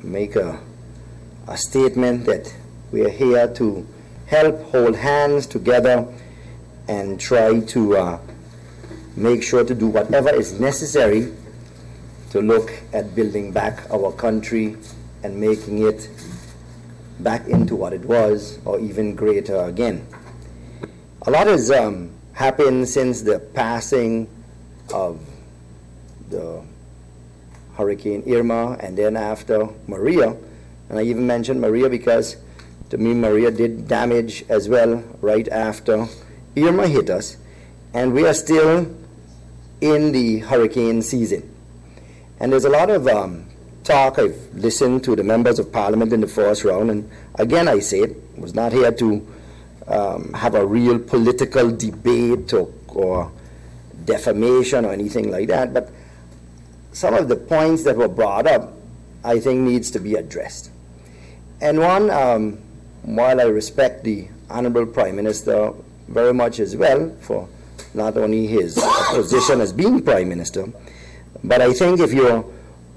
make a statement that we are here to help hold hands together and try to make sure to do whatever is necessary to look at building back our country and making it back into what it was, or even greater again. A lot has happened since the passing of the Hurricane Irma and then after Maria. And I even mentioned Maria because to me Maria did damage as well right after Irma hit us. And we are still in the hurricane season. And there's a lot of talk. I've listened to the members of Parliament in the first round, and again I say it, was not here to have a real political debate or defamation or anything like that, but some of the points that were brought up I think needs to be addressed. And one, while I respect the Honorable Prime Minister very much as well for not only his position as being Prime Minister, but I think if you're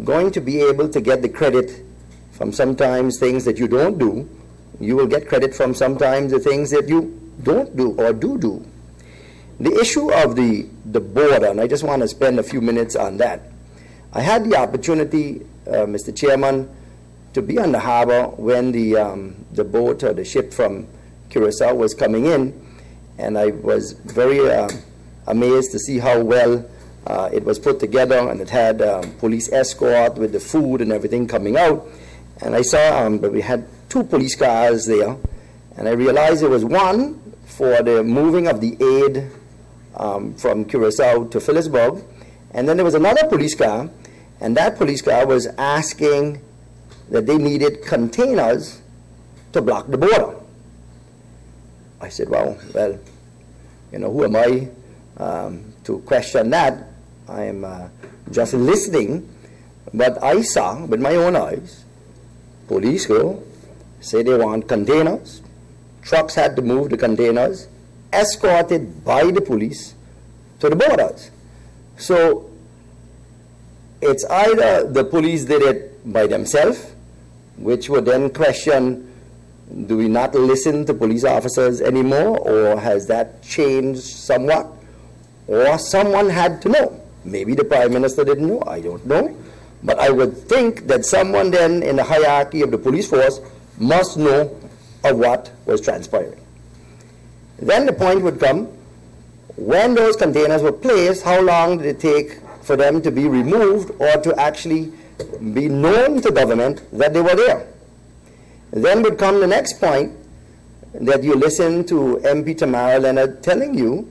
going to be able to get the credit from sometimes things that you don't do, you will get credit from sometimes the things that you don't do or do. The issue of the border, and I just want to spend a few minutes on that. I had the opportunity, Mr. Chairman, to be on the harbor when the boat or the ship from Curacao was coming in, and I was very amazed to see how well it was put together, and it had police escort with the food and everything coming out. And I saw that we had 2 police cars there, and I realized it was one for the moving of the aid from Curacao to Phillipsburg, and then there was another police car, and that police car was asking that they needed containers to block the border. I said, well, you know, who am I to question that? I am just listening, but I saw with my own eyes, police go, say they want containers, trucks had to move the containers, escorted by the police to the borders. So it's either the police did it by themselves, which would then question, do we not listen to police officers anymore, or has that changed somewhat? Or someone had to know. Maybe the Prime Minister didn't know, I don't know. But I would think that someone then in the hierarchy of the police force must know of what was transpiring. Then the point would come, when those containers were placed, how long did it take for them to be removed or to actually be known to government that they were there? Then would come the next point, that you listen to MP Tamara Leonard telling you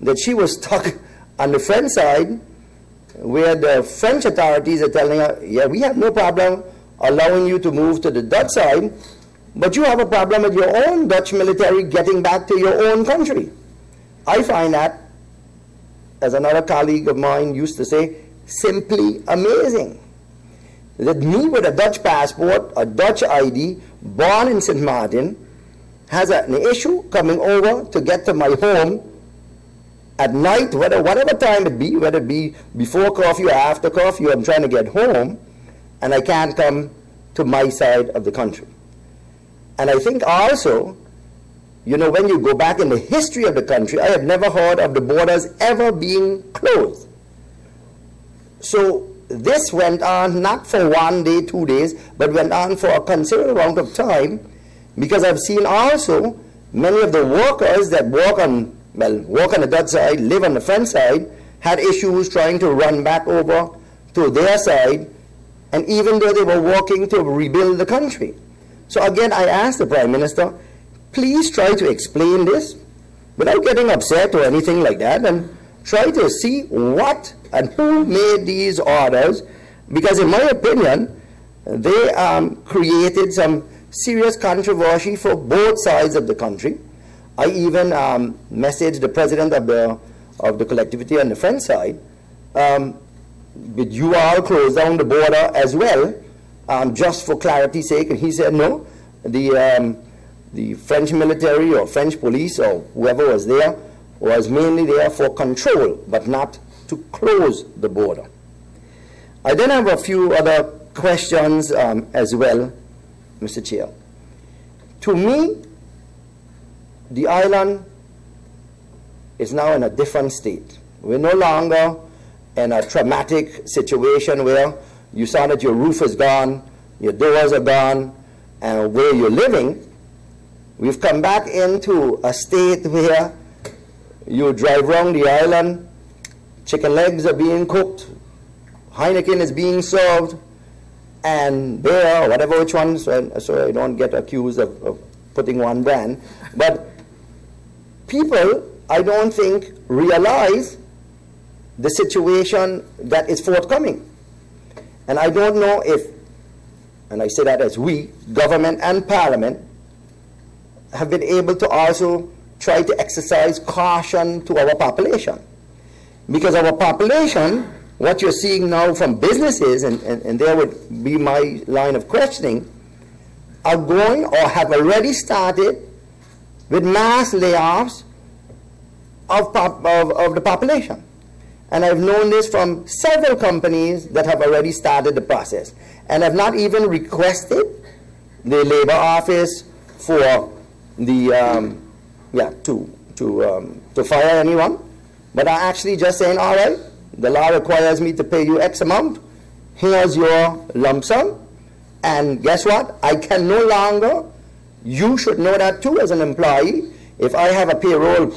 that she was stuck on the French side, where the French authorities are telling her, yeah, we have no problem allowing you to move to the Dutch side, but you have a problem with your own Dutch military getting back to your own country. I find that, as another colleague of mine used to say, simply amazing. That me with a Dutch passport, a Dutch ID, born in St. Martin, has an issue coming over to get to my home at night, whatever time it be, whether it be before curfew or after curfew, I'm trying to get home, and I can't come to my side of the country. And I think also, you know, when you go back in the history of the country, I have never heard of the borders ever being closed. So this went on not for 1 day, 2 days, but went on for a considerable amount of time, because I've seen also many of the workers that work on the Dutch side, live on the French side, had issues trying to run back over to their side, and even though they were working to rebuild the country. So again, I asked the Prime Minister, please try to explain this without getting upset or anything like that, and try to see what and who made these orders, because in my opinion, they created some serious controversy for both sides of the country. I even messaged the president of the collectivity on the French side, did you all close down the border as well, just for clarity's sake? And he said no, the French military or French police or whoever was there was mainly there for control, but not to close the border. I then have a few other questions as well, Mr. Chair. To me, the island is now in a different state. We're no longer in a traumatic situation where you saw that your roof is gone, your doors are gone, and where you're living. We've come back into a state where you drive around the island, chicken legs are being cooked, Heineken is being served, and beer, or whatever which one, so I don't get accused of putting one brand. But people, I don't think, realize the situation that is forthcoming. And I don't know if, and I say that as we, government and parliament, have been able to also try to exercise caution to our population. Because our population, what you're seeing now from businesses, and there would be my line of questioning, are going or have already started with mass layoffs of the population. And I've known this from several companies that have already started the process and have not even requested the labor office for the to fire anyone, but are actually just saying, all right, the law requires me to pay you X amount, here's your lump sum, and guess what, I can no longer, you should know that too as an employee, if I have a payroll,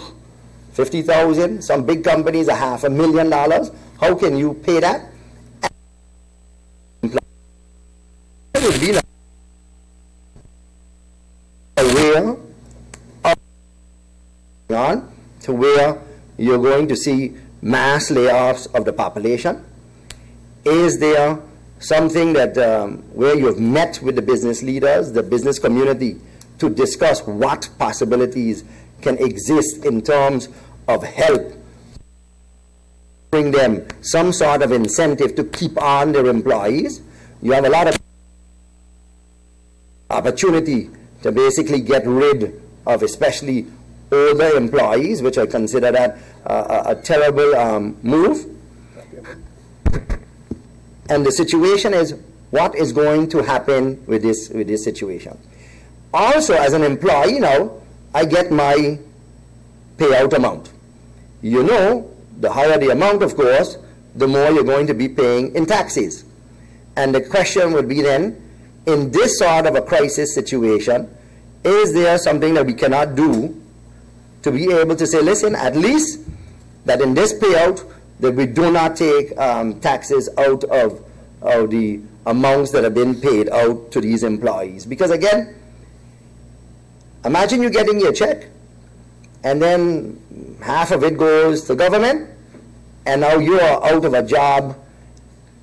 50,000, some big companies are $500,000, how can you pay that? It would be like aware on to where you're going to see mass layoffs of the population. Is there something that where you've met with the business leaders, the business community, to discuss what possibilities can exist in terms of help, bring them some sort of incentive to keep on their employees? You have a lot of opportunity to basically get rid of especially older employees, which I consider that a terrible move. And the situation is, what is going to happen with this situation? Also, as an employee now, I get my payout amount. You know, the higher the amount, of course, the more you're going to be paying in taxes. And the question would be then, in this sort of a crisis situation, is there something that we cannot do to be able to say, listen, at least that in this payout, that we do not take taxes out of the amounts that have been paid out to these employees? Because again, imagine you getting your check, and then half of it goes to government, and now you are out of a job,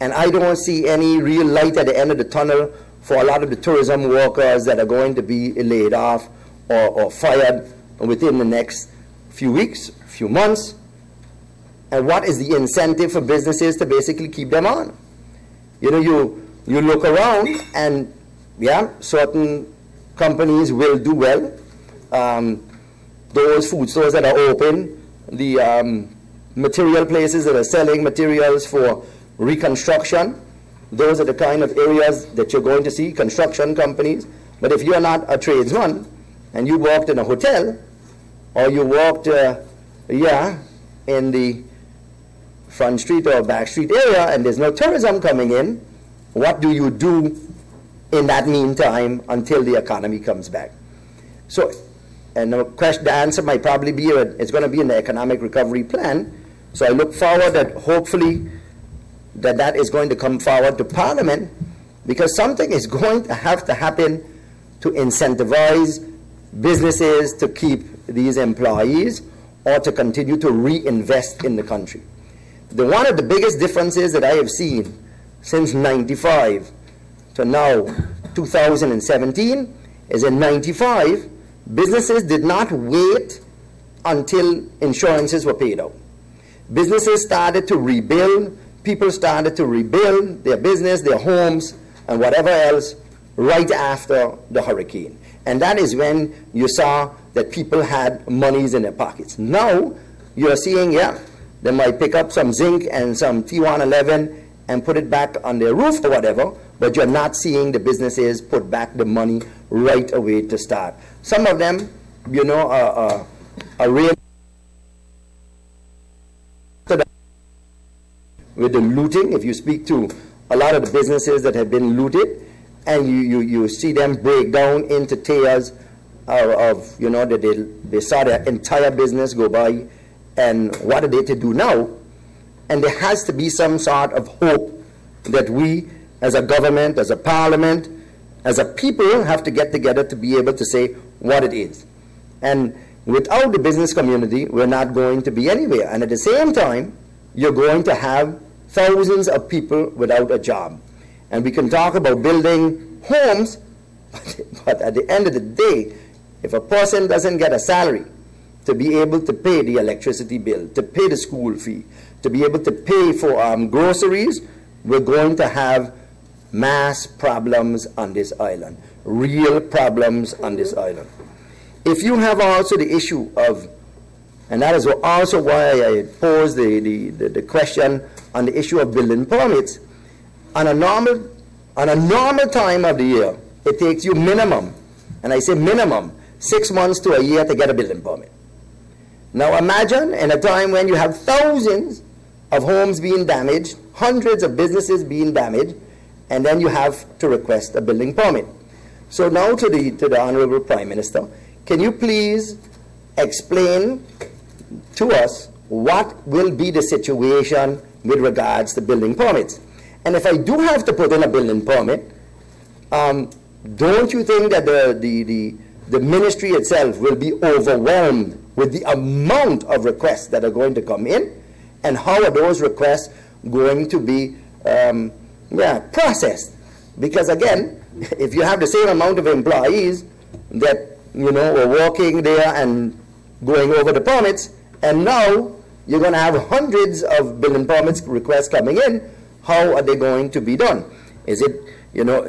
and I don't see any real light at the end of the tunnel for a lot of the tourism workers that are going to be laid off or fired within the next few weeks, few months. And what is the incentive for businesses to basically keep them on? You know, you look around, and yeah, certain companies will do well. Those food stores that are open, the material places that are selling materials for reconstruction, those are the kind of areas that you're going to see, construction companies. But if you're not a tradesman, and you worked in a hotel, or you worked in the front street or back street area, and there's no tourism coming in, what do you do in that meantime until the economy comes back? So, and the answer might probably be, it's going to be in the economic recovery plan. So I look forward that hopefully that is going to come forward to Parliament, because something is going to have to happen to incentivize businesses to keep these employees or to continue to reinvest in the country. One of the biggest differences that I have seen since 95 to now 2017 is in 95, businesses did not wait until insurances were paid out. Businesses started to rebuild, people started to rebuild their business, their homes, and whatever else right after the hurricane. And that is when you saw that people had monies in their pockets. Now, you're seeing, yeah, they might pick up some zinc and some T111 and put it back on their roof or whatever, but you're not seeing the businesses put back the money right away to start. Some of them, you know, are really with the looting. If you speak to a lot of the businesses that have been looted, and you see them break down into tiers of you know, that they saw their entire business go by, and what are they to do now? And there has to be some sort of hope that we, as a government, as a parliament, as a people, have to get together to be able to say what it is. And without the business community, we're not going to be anywhere. And at the same time, you're going to have thousands of people without a job. And we can talk about building homes, but at the end of the day, if a person doesn't get a salary to be able to pay the electricity bill, to pay the school fee, to be able to pay for groceries, we're going to have mass problems on this island, real problems on this island. If you have also the issue of, and that is also why I posed the question on the issue of building permits, on a normal time of the year, it takes you minimum, and I say minimum, 6 months to a year to get a building permit. Now imagine in a time when you have thousands of homes being damaged, hundreds of businesses being damaged, and then you have to request a building permit. So now to the Honorable Prime Minister, can you please explain to us what will be the situation with regards to building permits? And if I do have to put in a building permit, don't you think that the ministry itself will be overwhelmed with the amount of requests that are going to come in? And how are those requests going to be processed? Because again, if you have the same amount of employees that, you know, are working there and going over the permits, and now you're going to have hundreds of building permits requests coming in, how are they going to be done? Is it, you know,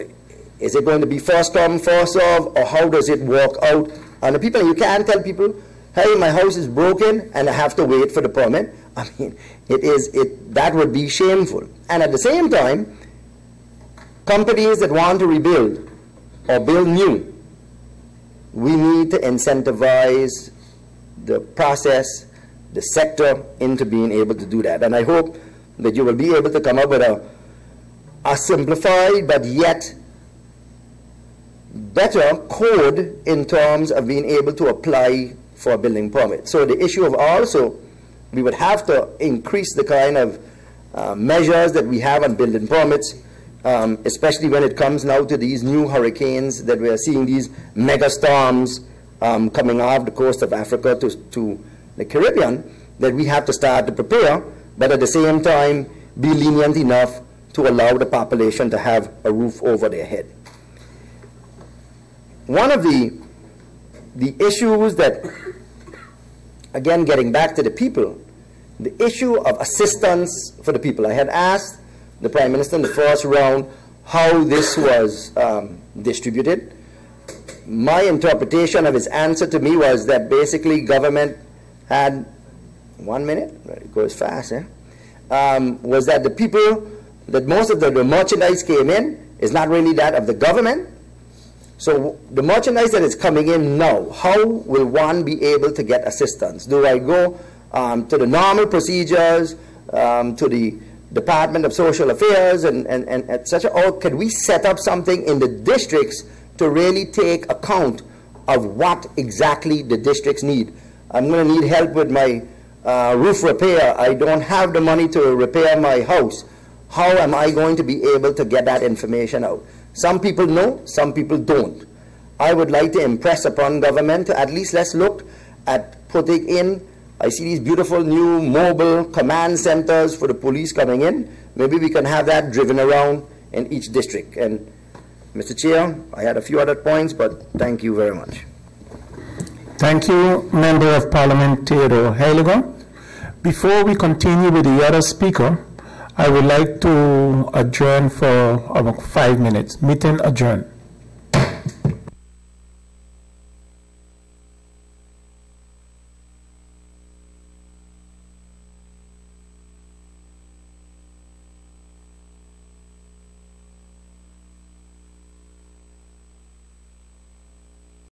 is it going to be first come, first serve, or how does it work out? And the people, you can't tell people, hey, my house is broken and I have to wait for the permit. I mean, that would be shameful. And at the same time, companies that want to rebuild or build new, we need to incentivize the process, the sector, into being able to do that. And I hope that you will be able to come up with a simplified but yet better code in terms of being able to apply for a building permit. So the issue of also, we would have to increase the kind of measures that we have on building permits, especially when it comes now to these new hurricanes that we are seeing, these mega storms coming off the coast of Africa to the Caribbean, that we have to start to prepare, but at the same time be lenient enough to allow the population to have a roof over their head. One of the issues that, again, getting back to the people, the issue of assistance for the people. I had asked the Prime Minister in the first round how this was distributed. My interpretation of his answer to me was that basically government had, 1 minute, it goes fast, was that the people, that most of the merchandise came in is not really that of the government. So the merchandise that is coming in now, how will one be able to get assistance? Do I go to the normal procedures, to the Department of Social Affairs and etc., or can we set up something in the districts to really take account of what exactly the districts need? I'm going to need help with my roof repair. I don't have the money to repair my house. How am I going to be able to get that information out? Some people know, some people don't. I would like to impress upon government to at least let's look at putting in, I see these beautiful new mobile command centers for the police coming in. Maybe we can have that driven around in each district. And Mr. Chair, I had a few other points, but thank you very much. Thank you, Member of Parliament Theodore Heyliger. Before we continue with the other speaker, I would like to adjourn for about 5 minutes. Meeting adjourned.